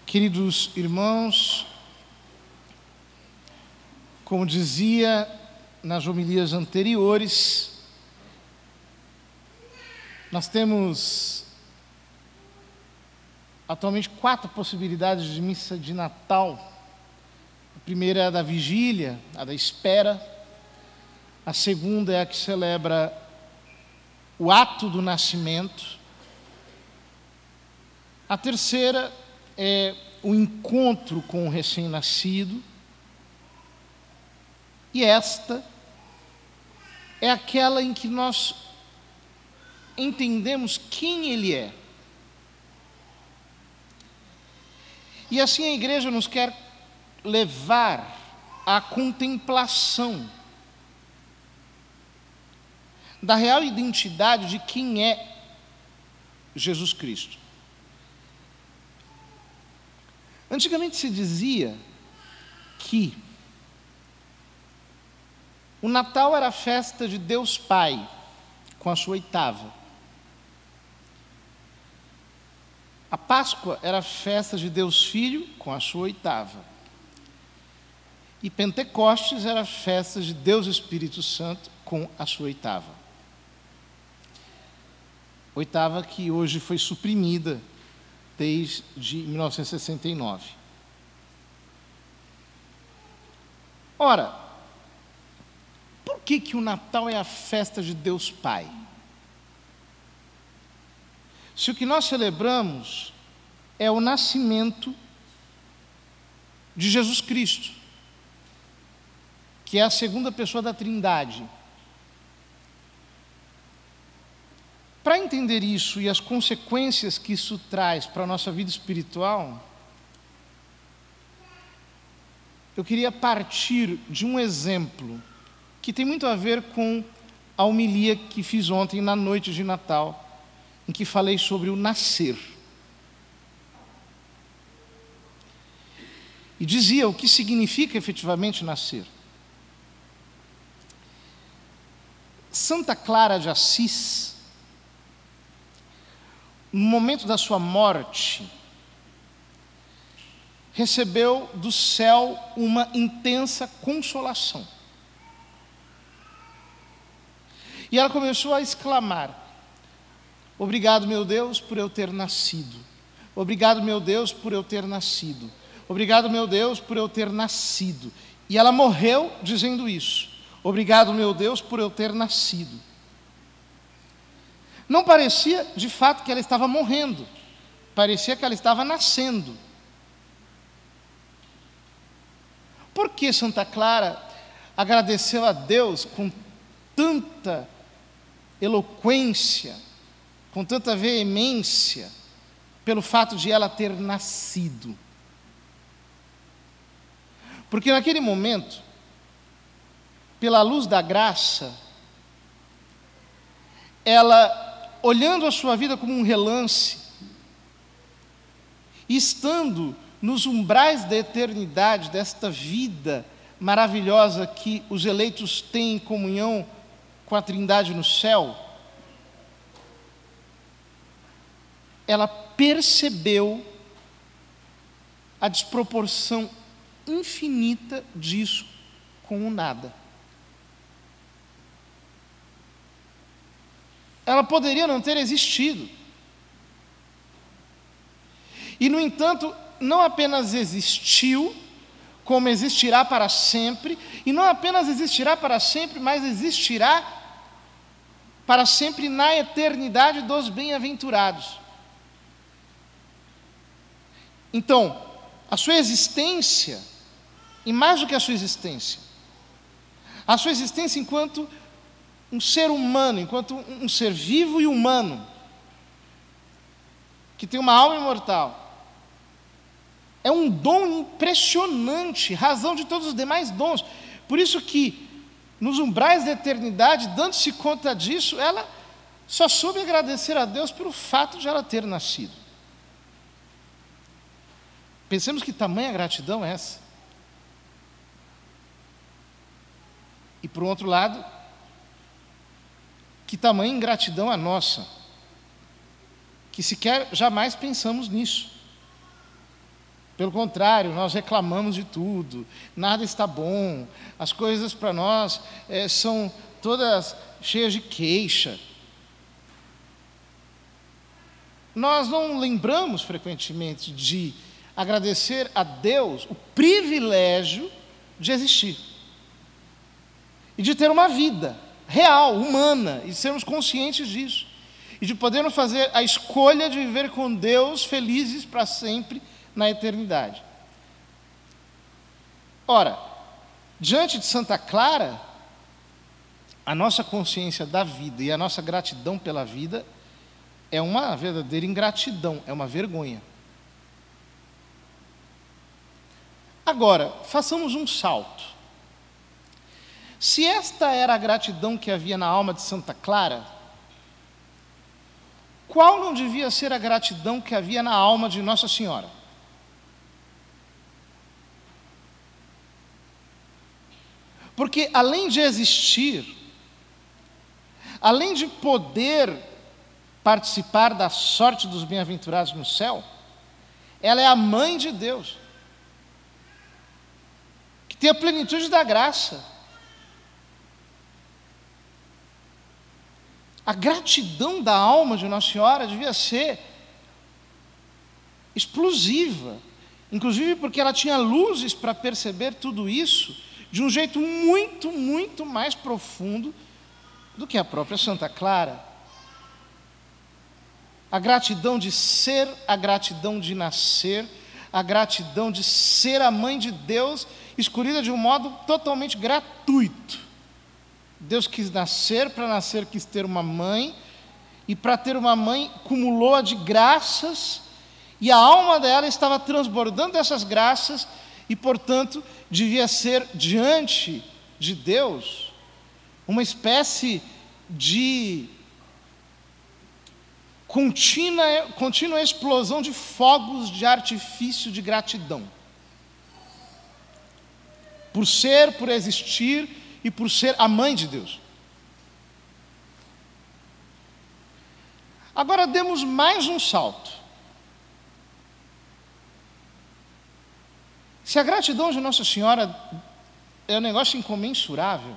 Queridos irmãos, como dizia nas homilias anteriores, nós temos atualmente 4 possibilidades de missa de Natal. A primeira é a da vigília, a da espera. A segunda é a que celebra o ato do nascimento. A terceira é o encontro com o recém-nascido. E esta é aquela em que nós entendemos quem Ele é. E assim a igreja nos quer levar à contemplação da real identidade de quem é Jesus Cristo. Antigamente se dizia que o Natal era a festa de Deus Pai, com a sua oitava. A Páscoa era a festa de Deus Filho, com a sua oitava. E Pentecostes era a festa de Deus Espírito Santo, com a sua oitava. Oitava que hoje foi suprimida desde 1969. Ora, por que o Natal é a festa de Deus Pai? Se o que nós celebramos é o nascimento de Jesus Cristo, que é a segunda pessoa da Trindade. Para entender isso e as consequências que isso traz para a nossa vida espiritual, eu queria partir de um exemplo que tem muito a ver com a homilia que fiz ontem na noite de Natal, em que falei sobre o nascer. E dizia o que significa efetivamente nascer. Santa Clara de Assis, no momento da sua morte, recebeu do céu uma intensa consolação. E ela começou a exclamar: obrigado, meu Deus, por eu ter nascido. Obrigado, meu Deus, por eu ter nascido. Obrigado, meu Deus, por eu ter nascido. E ela morreu dizendo isso. Obrigado, meu Deus, por eu ter nascido. Não parecia, de fato, que ela estava morrendo. Parecia que ela estava nascendo. Por que Santa Clara agradeceu a Deus com tanta eloquência, com tanta veemência, pelo fato de ela ter nascido? Porque naquele momento, pela luz da graça, ela, olhando a sua vida como um relance, e estando nos umbrais da eternidade, desta vida maravilhosa que os eleitos têm em comunhão com a Trindade no céu, ela percebeu a desproporção infinita disso com o nada. Ela poderia não ter existido. E, no entanto, não apenas existiu, como existirá para sempre, e não apenas existirá para sempre, mas existirá para sempre na eternidade dos bem-aventurados. Então, a sua existência, e mais do que a sua existência enquanto um ser humano, enquanto um ser vivo e humano, que tem uma alma imortal, é um dom impressionante, razão de todos os demais dons. Por isso que, nos umbrais da eternidade, dando-se conta disso, ela só soube agradecer a Deus pelo fato de ela ter nascido. Pensemos que tamanha gratidão é essa. E, por outro lado, que tamanha ingratidão a nossa, que sequer jamais pensamos nisso. Pelo contrário, nós reclamamos de tudo, nada está bom, as coisas para nós são todas cheias de queixa. Nós não lembramos frequentemente de agradecer a Deus o privilégio de existir e de ter uma vida real, humana, e sermos conscientes disso, e de podermos fazer a escolha de viver com Deus felizes para sempre na eternidade. Ora, diante de Santa Clara, a nossa consciência da vida e a nossa gratidão pela vida é uma verdadeira ingratidão, é uma vergonha. Agora, façamos um salto. Se esta era a gratidão que havia na alma de Santa Clara, qual não devia ser a gratidão que havia na alma de Nossa Senhora? Porque além de existir, além de poder participar da sorte dos bem-aventurados no céu, ela é a mãe de Deus, que tem a plenitude da graça. A gratidão da alma de Nossa Senhora devia ser explosiva, inclusive porque ela tinha luzes para perceber tudo isso de um jeito muito, muito mais profundo do que a própria Santa Clara. A gratidão de ser, a gratidão de nascer, a gratidão de ser a mãe de Deus, escolhida de um modo totalmente gratuito. Deus quis nascer, para nascer quis ter uma mãe, e para ter uma mãe cumulou-a de graças, e a alma dela estava transbordando essas graças, e portanto devia ser diante de Deus uma espécie de contínua explosão de fogos de artifício de gratidão. Por ser, por existir e por ser a mãe de Deus. Agora demos mais um salto. Se a gratidão de Nossa Senhora é um negócio incomensurável,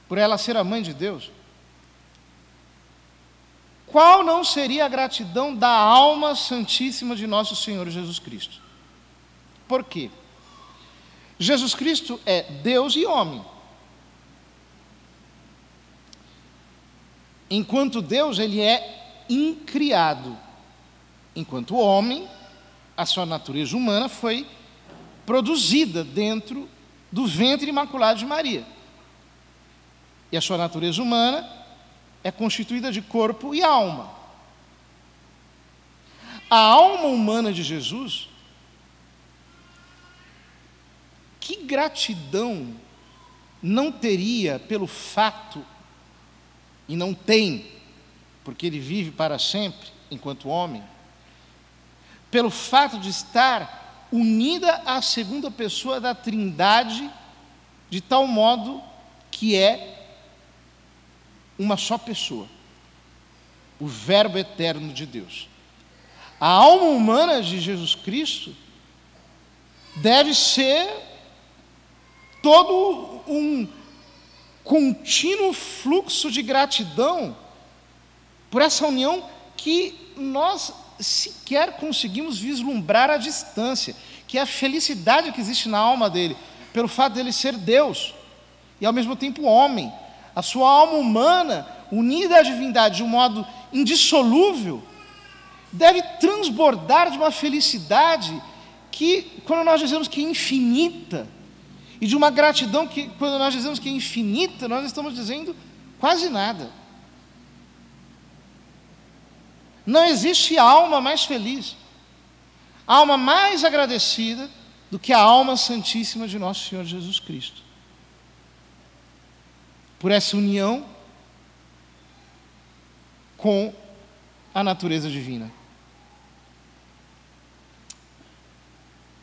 por ela ser a mãe de Deus, qual não seria a gratidão da alma santíssima de nosso Senhor Jesus Cristo? Por quê? Jesus Cristo é Deus e homem. Enquanto Deus, ele é incriado. Enquanto homem, a sua natureza humana foi produzida dentro do ventre imaculado de Maria. E a sua natureza humana é constituída de corpo e alma. A alma humana de Jesus, que gratidão não teria pelo fato, e não tem, porque ele vive para sempre enquanto homem, pelo fato de estar unida à segunda pessoa da Trindade, de tal modo que é uma só pessoa, o Verbo eterno de Deus. A alma humana de Jesus Cristo deve ser todo um contínuo fluxo de gratidão por essa união que nós sequer conseguimos vislumbrar à distância, que é a felicidade que existe na alma dele, pelo fato dele ser Deus e ao mesmo tempo homem. A sua alma humana, unida à divindade de um modo indissolúvel, deve transbordar de uma felicidade que, quando nós dizemos que é infinita, e de uma gratidão que, quando nós dizemos que é infinita, nós estamos dizendo quase nada. Não existe alma mais feliz, alma mais agradecida do que a alma santíssima de nosso Senhor Jesus Cristo. Por essa união com a natureza divina.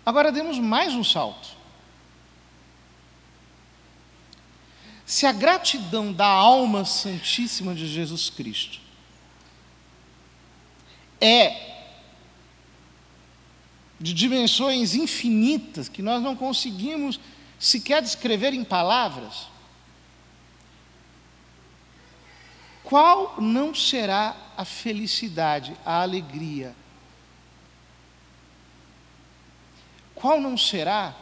Agora demos mais um salto. Se a gratidão da alma santíssima de Jesus Cristo é de dimensões infinitas que nós não conseguimos sequer descrever em palavras, qual não será a felicidade, a alegria? Qual não será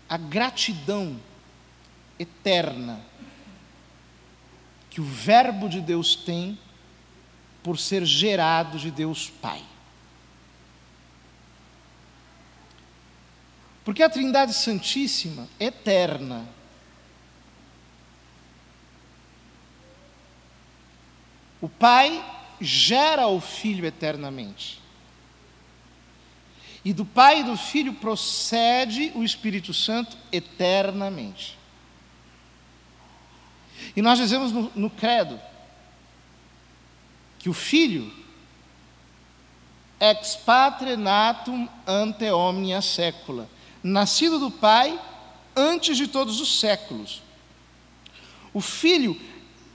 a gratidão eterna que o Verbo de Deus tem por ser gerado de Deus Pai? Porque a Trindade Santíssima é eterna. O Pai gera o Filho eternamente. E do Pai e do Filho procede o Espírito Santo eternamente. E nós dizemos no credo que o Filho ex patre natum ante omnia saecula, nascido do Pai antes de todos os séculos. O Filho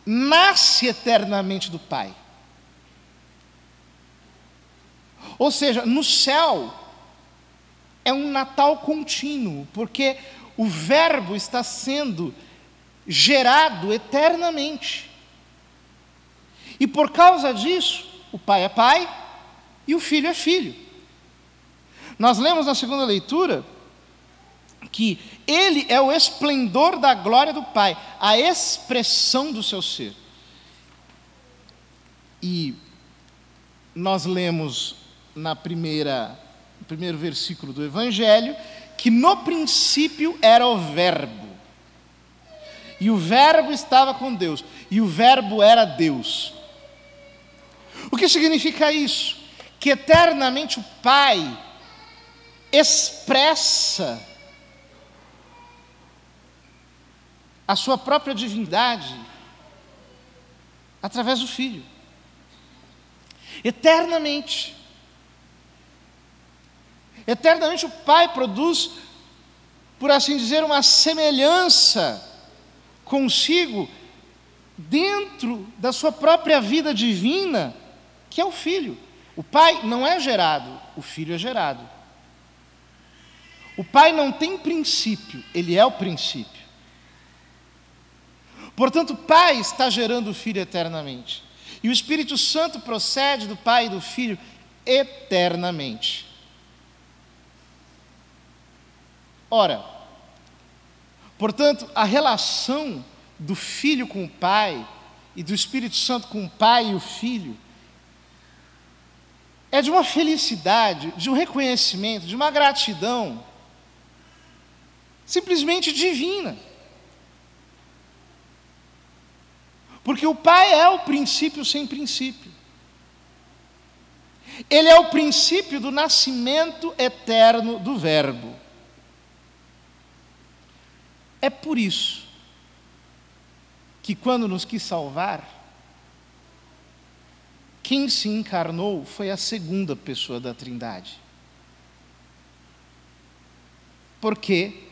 nasce eternamente do Pai. Ou seja, no céu é um Natal contínuo, porque o Verbo está sendo gerado eternamente. E por causa disso, o Pai é Pai e o Filho é Filho. Nós lemos na segunda leitura que Ele é o esplendor da glória do Pai, a expressão do seu ser. E nós lemos no primeiro versículo do Evangelho, que no princípio era o Verbo. E o Verbo estava com Deus, e o Verbo era Deus. O que significa isso? Que eternamente o Pai expressa a sua própria divindade através do Filho. Eternamente. Eternamente o Pai produz, por assim dizer, uma semelhança consigo dentro da sua própria vida divina, que é o Filho. O Pai não é gerado, o Filho é gerado. O Pai não tem princípio, Ele é o princípio. Portanto, o Pai está gerando o Filho eternamente. E o Espírito Santo procede do Pai e do Filho eternamente. Ora, portanto, a relação do Filho com o Pai e do Espírito Santo com o Pai e o Filho é de uma felicidade, de um reconhecimento, de uma gratidão simplesmente divina. Porque o Pai é o princípio sem princípio. Ele é o princípio do nascimento eterno do Verbo. É por isso que quando nos quis salvar, quem se encarnou foi a segunda pessoa da Trindade. Porque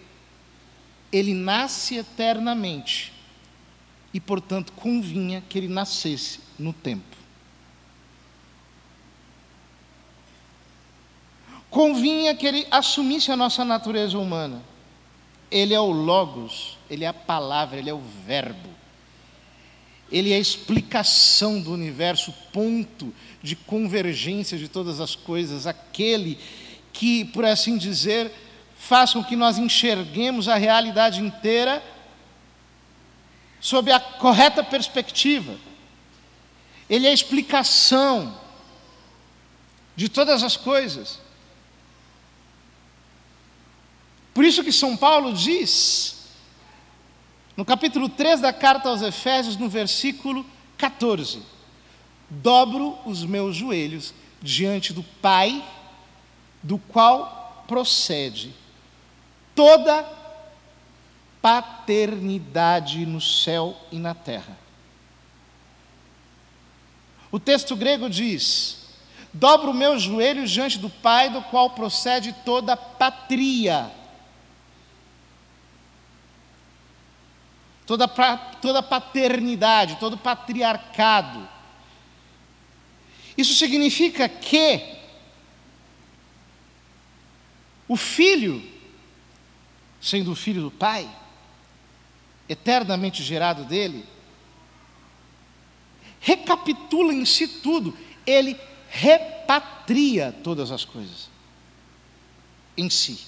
Ele nasce eternamente. E, portanto, convinha que Ele nascesse no tempo. Convinha que Ele assumisse a nossa natureza humana. Ele é o Logos, Ele é a palavra, Ele é o Verbo. Ele é a explicação do universo, ponto de convergência de todas as coisas, aquele que, por assim dizer, faz com que nós enxerguemos a realidade inteira sob a correta perspectiva. Ele é a explicação de todas as coisas. Por isso que São Paulo diz, no capítulo 3 da carta aos Efésios, no versículo 14, dobro os meus joelhos diante do Pai, do qual procede toda paternidade no céu e na terra. O texto grego diz: dobro meus joelhos diante do Pai, do qual procede toda patria. Toda paternidade, todo patriarcado. Isso significa que O Filho, sendo o Filho do Pai, eternamente gerado dele, recapitula em si tudo, ele repatria todas as coisas em si.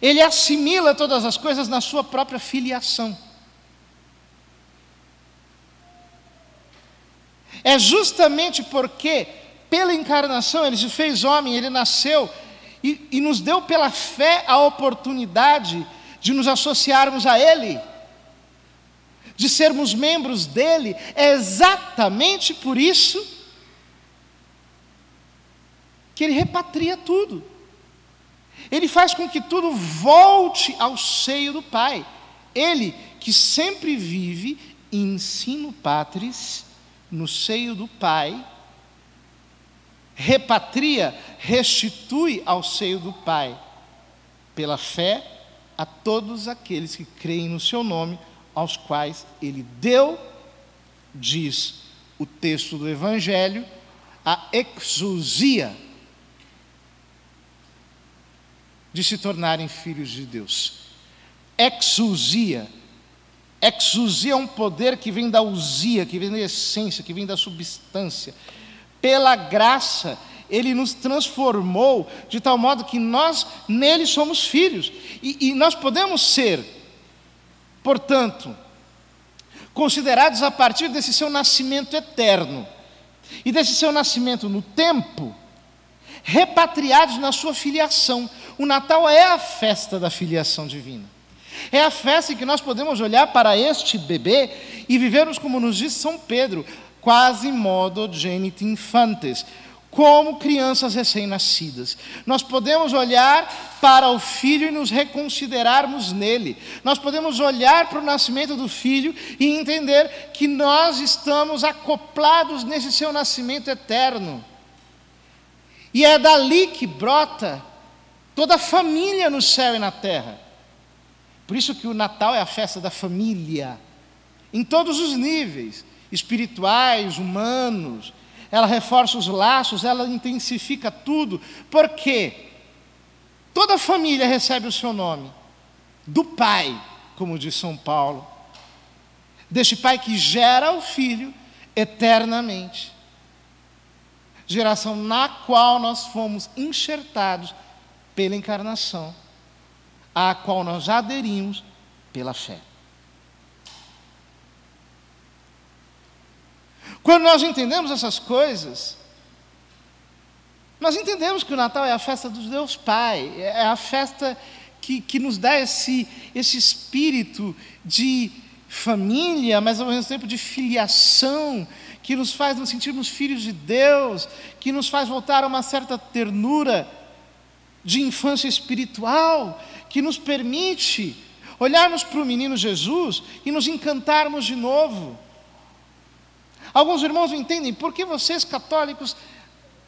Ele assimila todas as coisas na sua própria filiação. É justamente porque, pela encarnação, ele se fez homem, ele nasceu e nos deu pela fé a oportunidade de nos associarmos a ele, de sermos membros dele. É exatamente por isso que ele repatria tudo. Ele faz com que tudo volte ao seio do Pai. Ele que sempre vive in sinu patris, no seio do Pai, repatria, restitui ao seio do Pai, pela fé, a todos aqueles que creem no seu nome, aos quais ele deu, diz o texto do Evangelho, a exousia de se tornarem filhos de Deus. Exousia. Exousia é um poder que vem da ousia, que vem da essência, que vem da substância. Pela graça, ele nos transformou de tal modo que nós nele somos filhos. E nós podemos ser, portanto, considerados a partir desse seu nascimento eterno e desse seu nascimento no tempo, repatriados na sua filiação. O Natal é a festa da filiação divina. É a festa em que nós podemos olhar para este bebê e vivermos, como nos diz São Pedro, quasi modo geniti infantes, como crianças recém-nascidas. Nós podemos olhar para o Filho e nos reconsiderarmos nele. Nós podemos olhar para o nascimento do Filho e entender que nós estamos acoplados nesse seu nascimento eterno. E é dali que brota toda a família no céu e na terra. Por isso que o Natal é a festa da família, em todos os níveis, espirituais, humanos. Ela reforça os laços, ela intensifica tudo. Por quê? Toda a família recebe o seu nome, do Pai, como diz São Paulo, deste Pai que gera o Filho eternamente. Geração na qual nós fomos enxertados pela encarnação, à qual nós aderimos pela fé. Quando nós entendemos essas coisas, nós entendemos que o Natal é a festa do Deus Pai, é a festa que nos dá esse espírito de família, mas ao mesmo tempo de filiação, que nos faz nos sentirmos filhos de Deus, que nos faz voltar a uma certa ternura de infância espiritual, que nos permite olharmos para o menino Jesus e nos encantarmos de novo. Alguns irmãos não entendem por que vocês católicos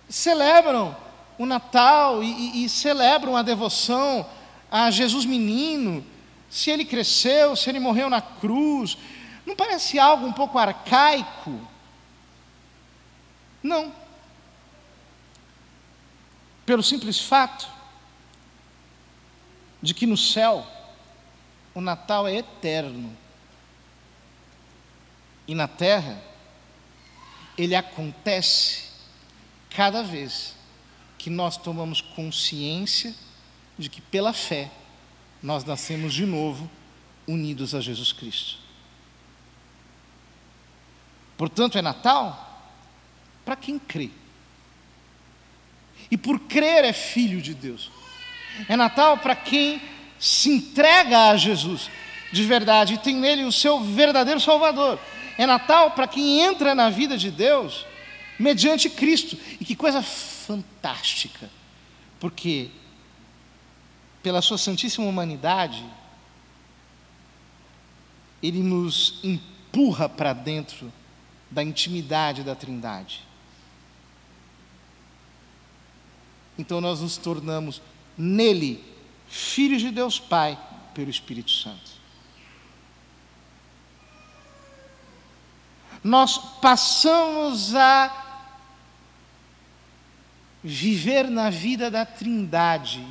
celebram o Natal e celebram a devoção a Jesus menino, se ele cresceu, se ele morreu na cruz. Não parece algo um pouco arcaico? Não. Pelo simples fato de que no céu o Natal é eterno e na terra ele acontece cada vez que nós tomamos consciência de que pela fé nós nascemos de novo unidos a Jesus Cristo. Portanto, é Natal para quem crê. E por crer é filho de Deus. É Natal para quem se entrega a Jesus de verdade e tem nele o seu verdadeiro Salvador. É Natal para quem entra na vida de Deus mediante Cristo. E que coisa fantástica, porque pela sua santíssima humanidade, ele nos empurra para dentro da intimidade da Trindade. Então nós nos tornamos nele filhos de Deus Pai pelo Espírito Santo. Nós passamos a viver na vida da Trindade,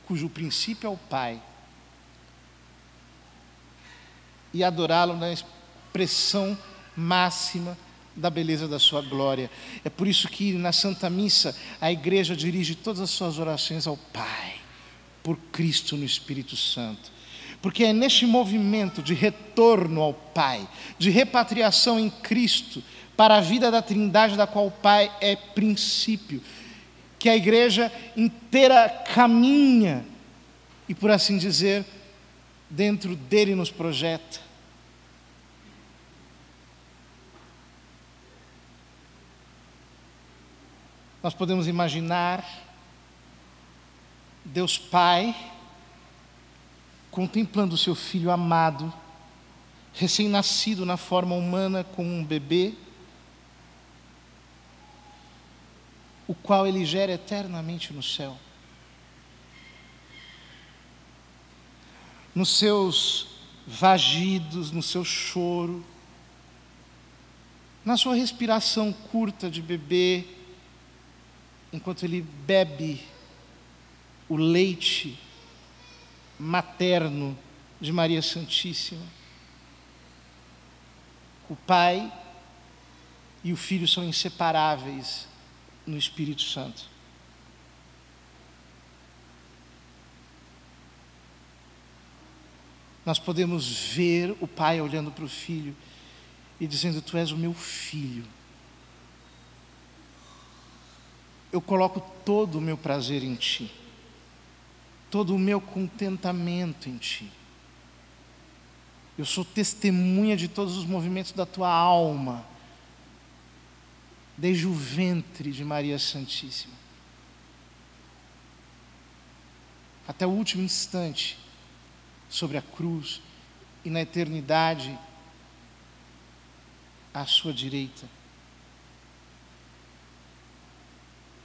cujo princípio é o Pai, e adorá-lo na expressão máxima da beleza da sua glória. É por isso que na Santa Missa a Igreja dirige todas as suas orações ao Pai, por Cristo no Espírito Santo. Porque é neste movimento de retorno ao Pai, de repatriação em Cristo, para a vida da Trindade, da qual o Pai é princípio, que a Igreja inteira caminha e, por assim dizer, dentro dele nos projeta. Nós podemos imaginar Deus Pai contemplando o seu Filho amado, recém-nascido na forma humana como um bebê, o qual Ele gera eternamente no céu. Nos seus vagidos, no seu choro, na sua respiração curta de bebê, enquanto ele bebe o leite materno de Maria Santíssima. O Pai e o Filho são inseparáveis no Espírito Santo. Nós podemos ver o Pai olhando para o Filho e dizendo: Tu és o meu filho. Eu coloco todo o meu prazer em Ti, todo o meu contentamento em Ti. Eu sou testemunha de todos os movimentos da Tua alma, desde o ventre de Maria Santíssima, até o último instante, sobre a cruz e na eternidade, à Sua direita.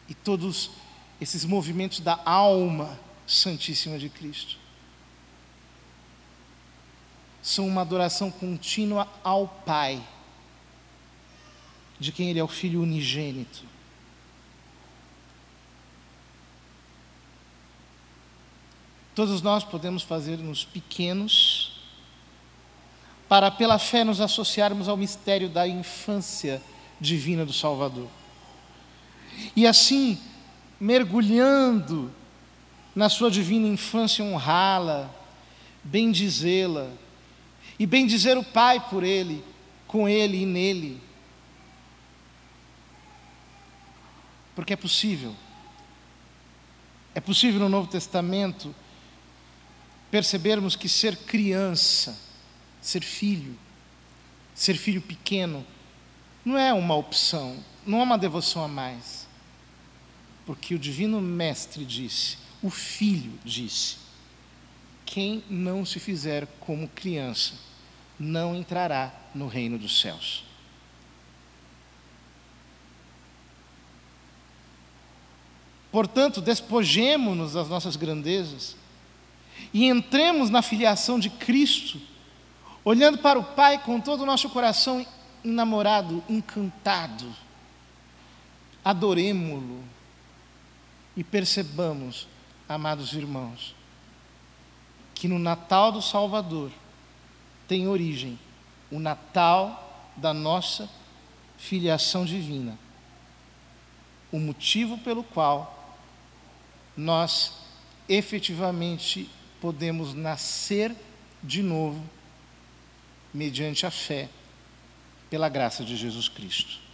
E todos esses movimentos da alma santíssima de Cristo são uma adoração contínua ao Pai, de quem Ele é o Filho unigênito. Todos nós podemos fazer-nos pequenos para, pela fé, nos associarmos ao mistério da infância divina do Salvador. E assim, mergulhando na sua divina infância, honrá-la, bendizê-la, e bendizer o Pai por Ele, com Ele e nele. Porque é possível no Novo Testamento percebermos que ser criança, ser filho pequeno, não é uma opção, não é uma devoção a mais. Porque o Divino Mestre disse, o Filho disse: quem não se fizer como criança, não entrará no reino dos céus. Portanto, despojemo-nos das nossas grandezas e entremos na filiação de Cristo, olhando para o Pai com todo o nosso coração enamorado, encantado. Adoremo-lo e percebamos, amados irmãos, que no Natal do Salvador tem origem o Natal da nossa filiação divina, o motivo pelo qual nós efetivamente podemos nascer de novo mediante a fé, pela graça de Jesus Cristo.